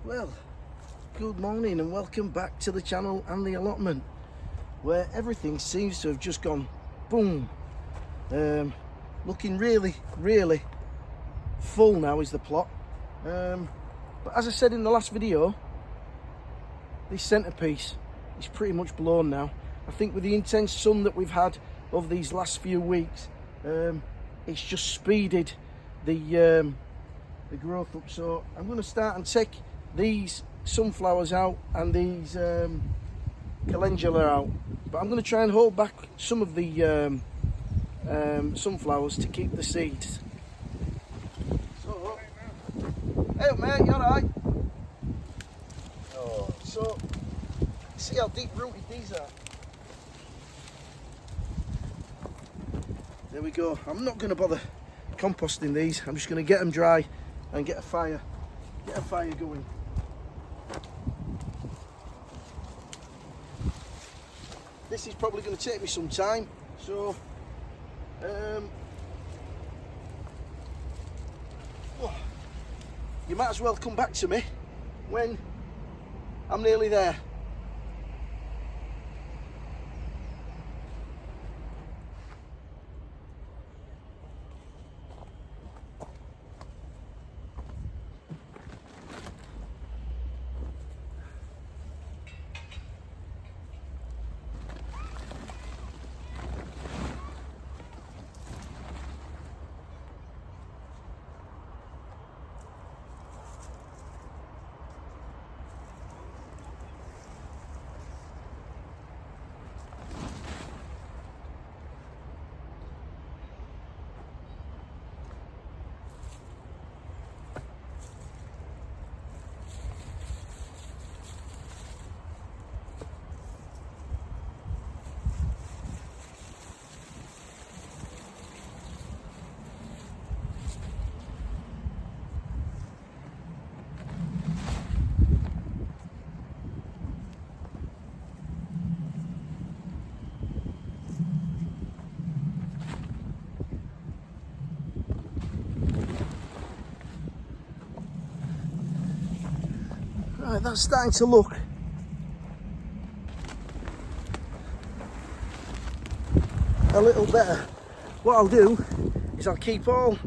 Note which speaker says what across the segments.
Speaker 1: Well, good morning and welcome back to the channel and the allotment, where everything seems to have just gone boom. Looking really full now is the plot. But as I said in the last video, this centrepiece is pretty much blown now. I think with the intense sun that we've had over these last few weeks, it's just speeded the growth up. So I'm going to start and take these sunflowers out and these calendula out, but I'm going to try and hold back some of the sunflowers to keep the seeds. So, hey mate, you alright? Oh, so see how deep rooted these are. There we go. I'm not going to bother composting these. I'm just going to get them dry and get a fire going. This is probably going to take me some time, so you might as well come back to me when I'm nearly there. Right, that's starting to look a little better. What I'll do is I'll keep all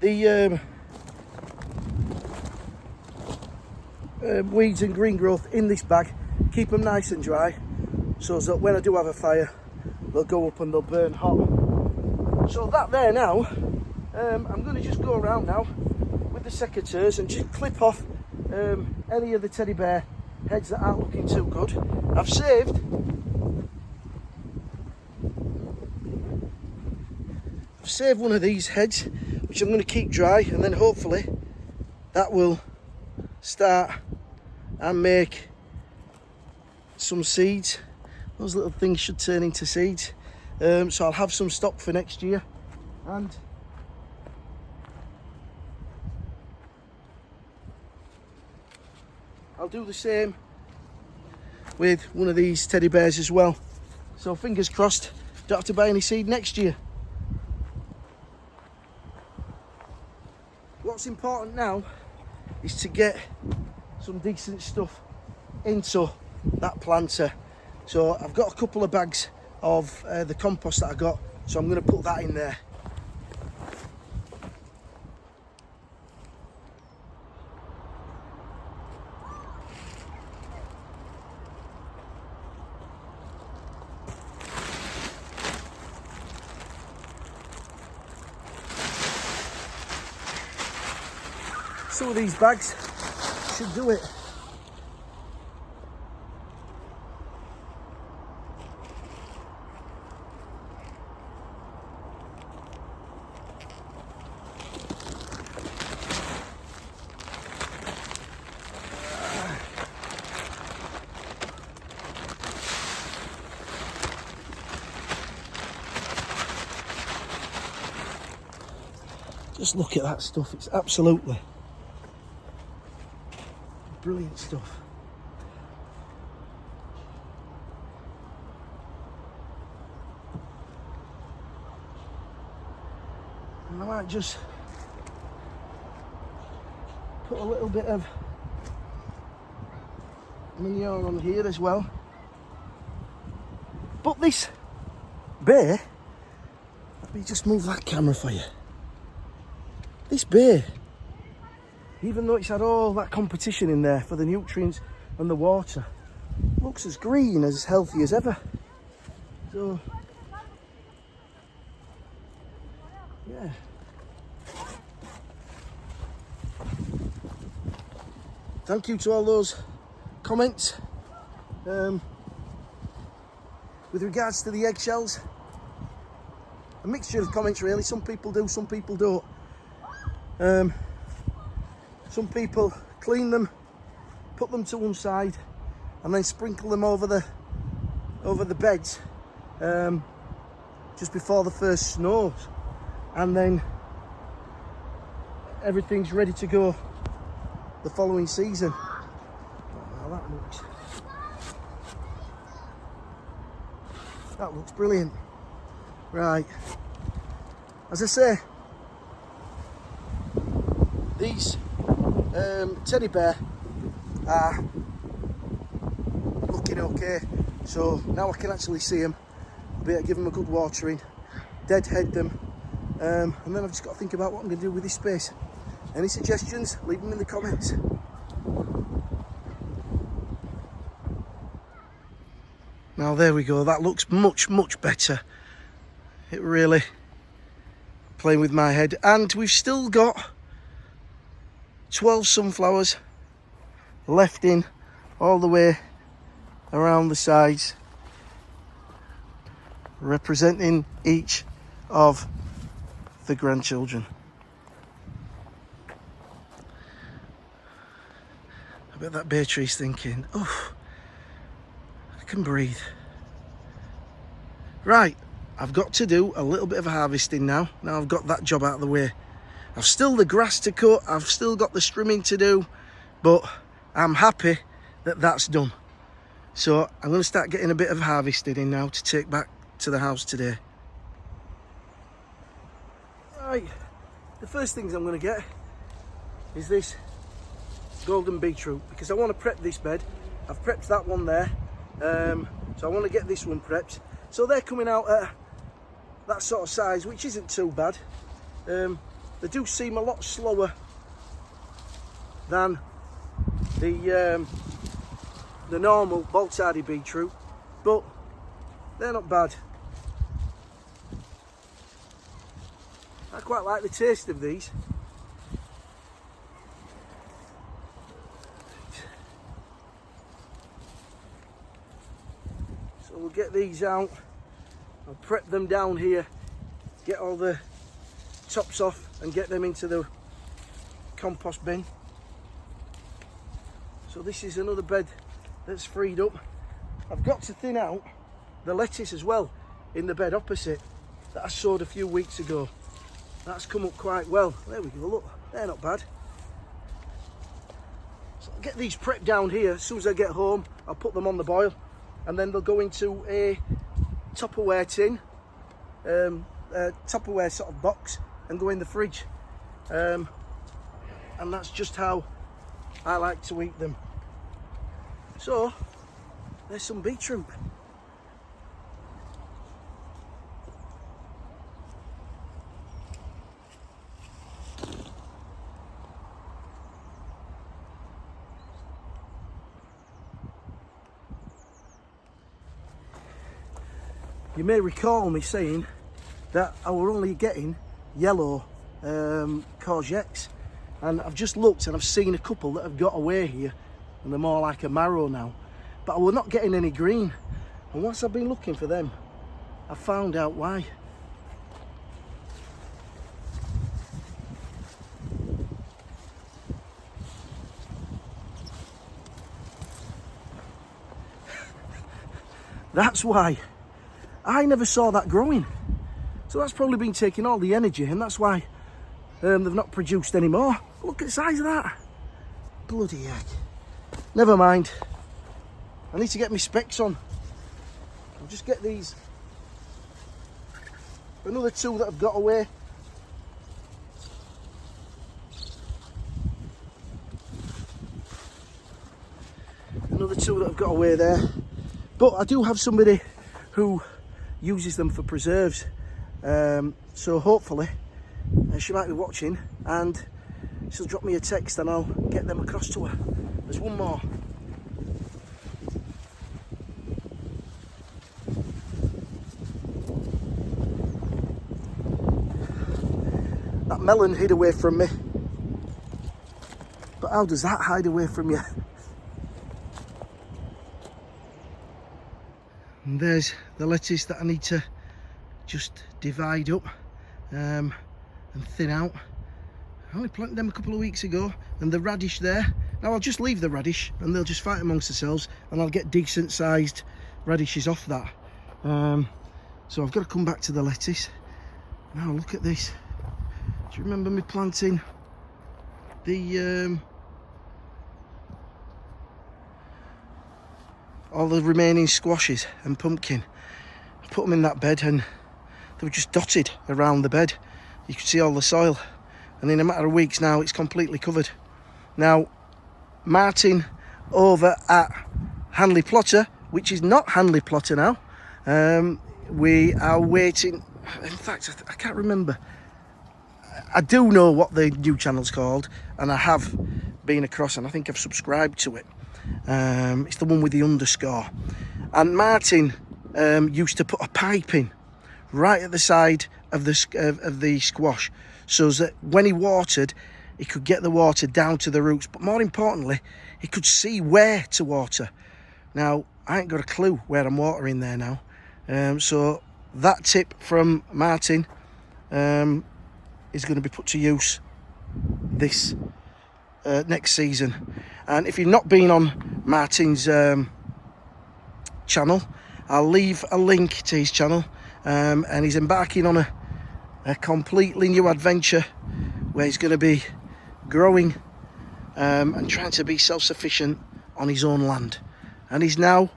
Speaker 1: the weeds and green growth in this bag, keep them nice and dry, so that when I do have a fire, they'll go up and they'll burn hot. So that there now, I'm going to just go around now with the secateurs and just clip off any of the teddy bear heads that aren't looking too good. I've saved one of these heads, which I'm going to keep dry, and then hopefully that will start and make some seeds. Those little things should turn into seeds, so I'll have some stock for next year. And I'll do the same with one of these teddy bears as well. So fingers crossed, don't have to buy any seed next year. What's important now is to get some decent stuff into that planter. So I've got a couple of bags of the compost that I got, so I'm going to put that in there. Some of these bags should do it. Just look at that stuff, it's absolutely brilliant stuff. And I might just put a little bit of manure on here as well. But this bay, let me just move that camera for you. This bay, even though it's had all that competition in there for the nutrients and the water, looks as green, as healthy as ever. So, yeah. Thank you to all those comments with regards to the eggshells. A mixture of comments really. Some people do, some people don't. Some people clean them, put them to one side, and then sprinkle them over the beds just before the first snows, and then everything's ready to go the following season. Oh, that looks brilliant. Right, as I say, these teddy bear are looking okay, so now I can actually see them. I'll be able to give them a good watering, deadhead them, and then I've just got to think about what I'm going to do with this space. Any suggestions? Leave them in the comments. Now there we go, that looks much better. It really playing with my head. And we've still got 12 sunflowers left in all the way around the sides, representing each of the grandchildren. I bet that bay tree's thinking, oh, I can breathe. Right, I've got to do a little bit of harvesting now. Now I've got that job out of the way. I've still the grass to cut, I've still got the strimming to do, but I'm happy that that's done. So I'm going to start getting a bit of harvesting in now to take back to the house today. Right, the first things I'm going to get is this golden beetroot, because I want to prep this bed. I've prepped that one there, so I want to get this one prepped. So they're coming out at that sort of size, which isn't too bad. They do seem a lot slower than the normal Baltardi beetroot, but they're not bad. I quite like the taste of these. So we'll get these out. I'll prep them down here, get all the tops off and get them into the compost bin. So this is another bed that's freed up. I've got to thin out the lettuce as well in the bed opposite that I sowed a few weeks ago. That's come up quite well. There we go, look, they're not bad. So I'll get these prepped down here. As soon as I get home, I'll put them on the boil, and then they'll go into a Tupperware tin, a Tupperware sort of box, and go in the fridge. And that's just how I like to eat them. So there's some beetroot. You may recall me saying that I were only getting yellow courgettes, and I've just looked and I've seen a couple that have got away here, and they're more like a marrow now, but I were not getting any green. And once I've been looking for them, I found out why. That's why. I never saw that growing. So that's probably been taking all the energy, and that's why they've not produced any more. Look at the size of that. Bloody heck. Never mind. I need to get my specs on. I'll just get these. Another two that have got away. two that have got away there. But I do have somebody who uses them for preserves. So hopefully she might be watching and she'll drop me a text and I'll get them across to her. There's one more. That melon hid away from me. But how does that hide away from you? And there's the lettuce that I need to just divide up and thin out. I only planted them a couple of weeks ago, and the radish there. Now I'll just leave the radish and they'll just fight amongst themselves and I'll get decent sized radishes off that. So I've got to come back to the lettuce. Now look at this. Do you remember me planting the all the remaining squashes and pumpkin? I put them in that bed and they were just dotted around the bed. You could see all the soil, and in a matter of weeks now it's completely covered. Now Martin over at Hanley Plotter, which is not Hanley Plotter now, we are waiting. In fact, I can't remember. I do know what the new channel's called, and I have been across and I think I've subscribed to it. It's the one with the underscore. And Martin used to put a pipe in right at the side of the squash, so that when he watered, he could get the water down to the roots, but more importantly, he could see where to water. Now, I ain't got a clue where I'm watering there now. So that tip from Martin is going to be put to use this next season. And if you've not been on Martin's channel, I'll leave a link to his channel, and he's embarking on a completely new adventure where he's going to be growing and trying to be self-sufficient on his own land. And he's now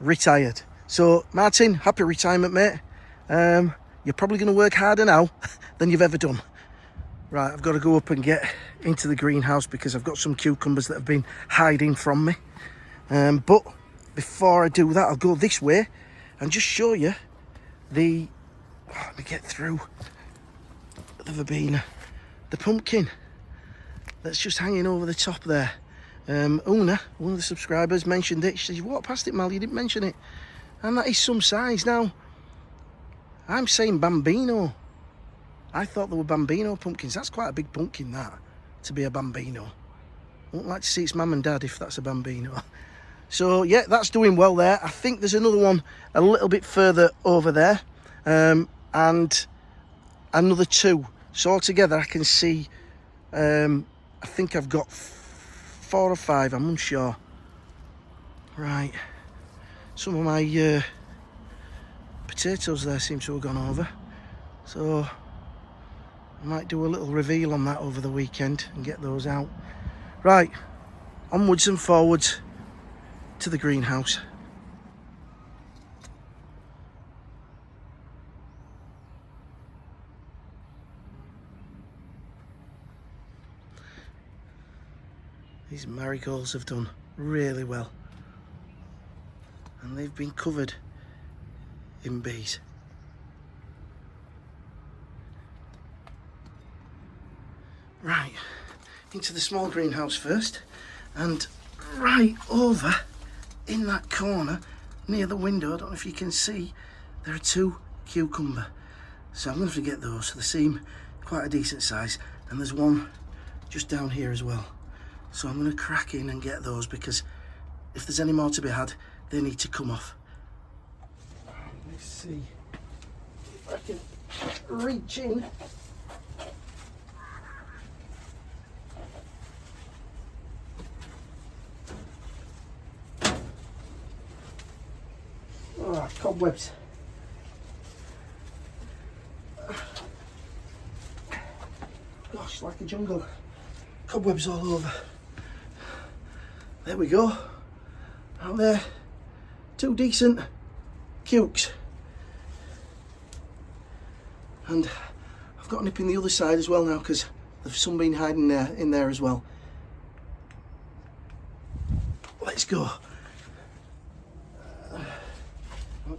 Speaker 1: retired. So Martin, happy retirement, mate. You're probably going to work harder now than you've ever done. Right, I've got to go up and get into the greenhouse because I've got some cucumbers that have been hiding from me. But before I do that, I'll go this way and just show you the... let me get through the verbena. The pumpkin that's just hanging over the top there. Una, one of the subscribers, mentioned it. She said, "You walked past it, Mal, you didn't mention it." And that is some size. Now, I'm saying Bambino. I thought they were Bambino pumpkins. That's quite a big pumpkin, that, to be a Bambino. I wouldn't like to see its mum and dad if that's a Bambino. So, yeah, that's doing well there. I think there's another one a little bit further over there. And another two. So altogether I can see, I think I've got 4 or 5, I'm unsure. Right. Some of my potatoes there seem to have gone over. So I might do a little reveal on that over the weekend and get those out. Right, onwards and forwards to the greenhouse. These marigolds have done really well, and they've been covered in bees. Right, into the small greenhouse first, and right over in that corner near the window, I don't know if you can see, there are 2 cucumber. So I'm going to have to get those. They seem quite a decent size, and there's one just down here as well. So I'm going to crack in and get those, because if there's any more to be had, they need to come off. Let's see if I can reach in. Oh, cobwebs. Gosh, like a jungle. Cobwebs all over. There we go. Out there. 2 decent cukes. And I've got a nip in the other side as well now, because there's some been hiding there in there as well. Let's go.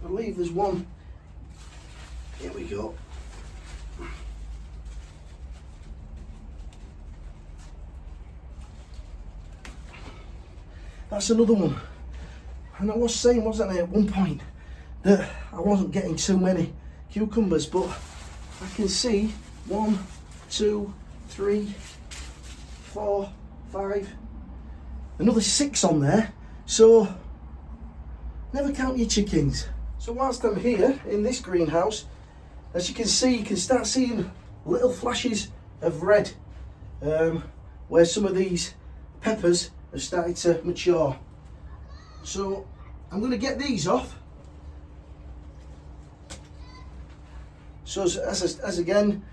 Speaker 1: I believe there's one. Here we go. That's another one. And I was saying, wasn't I, at one point, that I wasn't getting too many cucumbers, but I can see 1, 2, 3, 4, 5, another 6 on there. So never count your chickens. So whilst I'm here in this greenhouse, as you can see, you can start seeing little flashes of red, where some of these peppers have started to mature. So I'm going to get these off. So as again,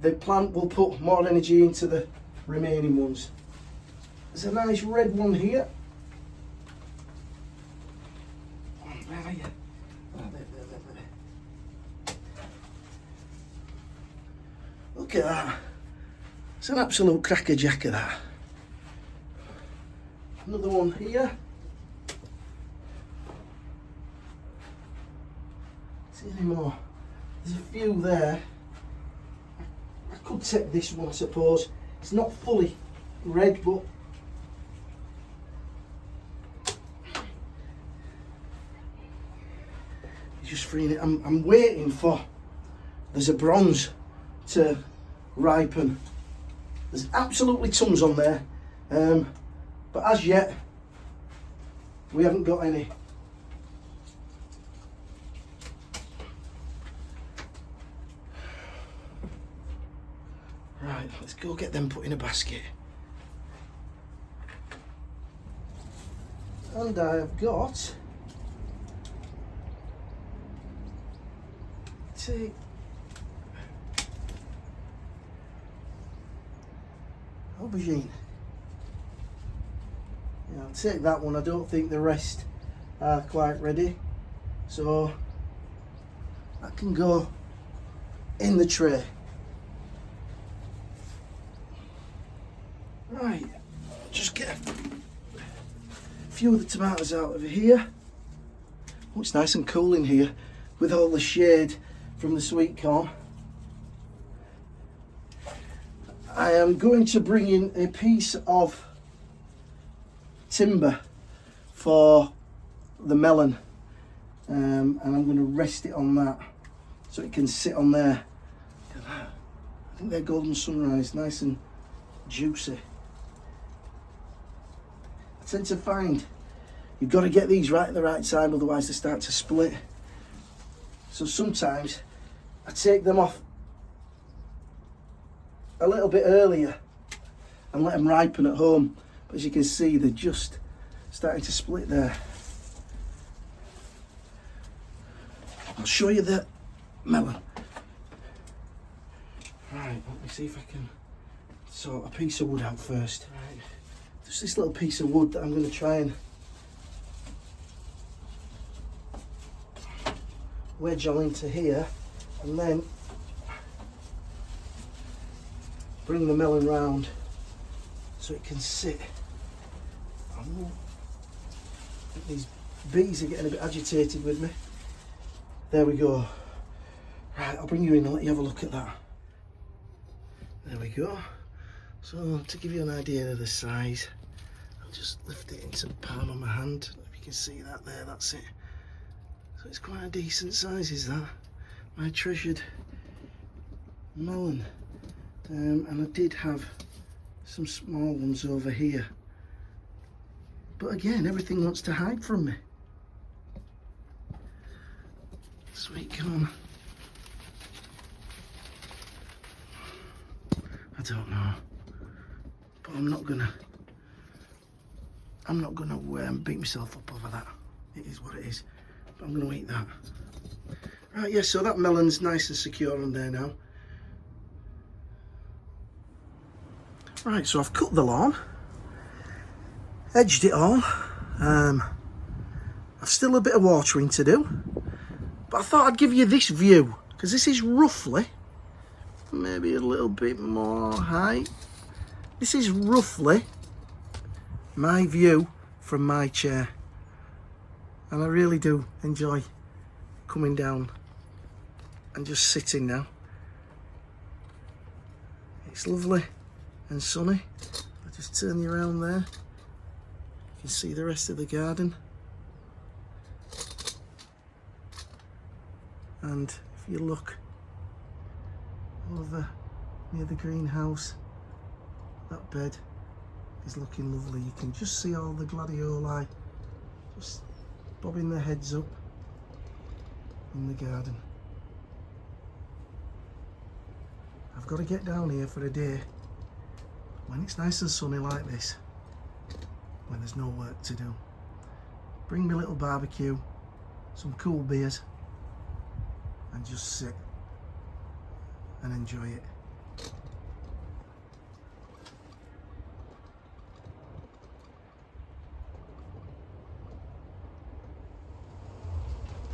Speaker 1: the plant will put more energy into the remaining ones. There's a nice red one here. Where are you? There. Look at that. It's an absolute crackerjack of that. Another one here. See any more? There's a few there. I could take this one, I suppose. It's not fully red, but it's just freeing it. I'm waiting for, there's a bronze to ripen. There's absolutely tons on there, but as yet we haven't got any. Right, let's go get them put in a basket. And I have got aubergine. Yeah, I'll take that one. I don't think the rest are quite ready, so that can go in the tray. Right, just get a few of the tomatoes out of here. Oh, it's nice and cool in here with all the shade from the sweet corn. I am going to bring in a piece of timber for the melon, and I'm going to rest it on that so it can sit on there. Look at that. I think they're golden sunrise, nice and juicy. I tend to find you've got to get these right at the right time, otherwise they start to split. So sometimes I take them off a little bit earlier and let them ripen at home. But as you can see, they're just starting to split there. I'll show you the melon. Right, let me see if I can sort a piece of wood out first. Right, just this little piece of wood that I'm going to try and wedge on into here, and then bring the melon round so it can sit. Oh, these bees are getting a bit agitated with me. There we go. Right, I'll bring you in and let you have a look at that. There we go. So to give you an idea of the size, I'll just lift it into the palm of my hand. If you can see that there, that's it. So it's quite a decent size, is that? My treasured melon. And I did have some small ones over here. But again, everything wants to hide from me. Sweet corn. I don't know, but I'm not gonna beat myself up over that. It is what it is. But I'm gonna eat that. Right, yeah. So that melon's nice and secure on there now. Right, so I've cut the lawn, edged it all. I've still a bit of watering to do, but I thought I'd give you this view because this is roughly, maybe a little bit more height. This is roughly my view from my chair, and I really do enjoy coming down and just sitting now. It's lovely and sunny. I'll just turn you around there. You can see the rest of the garden. And if you look over near the greenhouse, that bed is looking lovely. You can just see all the gladioli just bobbing their heads up in the garden. I've got to get down here for a day when it's nice and sunny like this, when there's no work to do. Bring me a little barbecue, some cool beers, and just sit and enjoy it.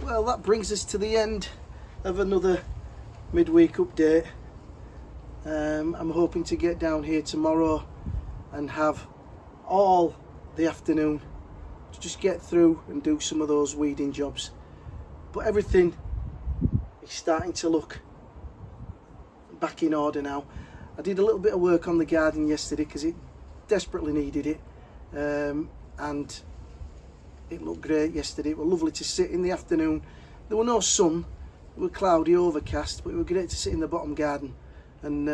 Speaker 1: Well, that brings us to the end of another midweek update. I'm hoping to get down here tomorrow and have all the afternoon to just get through and do some of those weeding jobs. But everything is starting to look back in order now. I did a little bit of work on the garden yesterday because it desperately needed it, and it looked great yesterday. It was lovely to sit in the afternoon. There were no sun, it was cloudy, overcast, but it was great to sit in the bottom garden and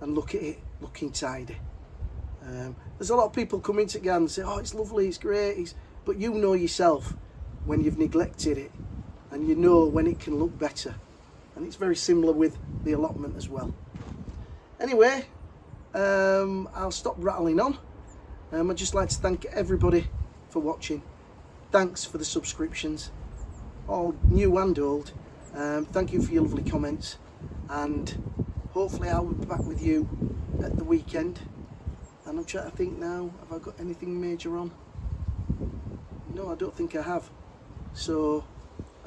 Speaker 1: look at it looking tidy. There's a lot of people come into the garden and say, oh, it's lovely, it's great, but you know yourself when you've neglected it, and you know when it can look better. And it's very similar with the allotment as well. Anyway, I'll stop rattling on. I'd just like to thank everybody for watching. Thanks for the subscriptions, all new and old. Thank you for your lovely comments, and hopefully I'll be back with you at the weekend. And I'm trying to think now, have I got anything major on? No, I don't think I have. So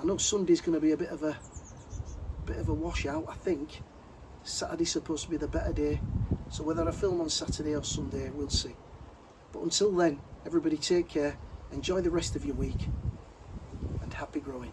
Speaker 1: I know Sunday's going to be a bit of a washout. I think Saturday's supposed to be the better day, so whether I film on Saturday or Sunday, we'll see. But until then, everybody take care, enjoy the rest of your week, and happy growing.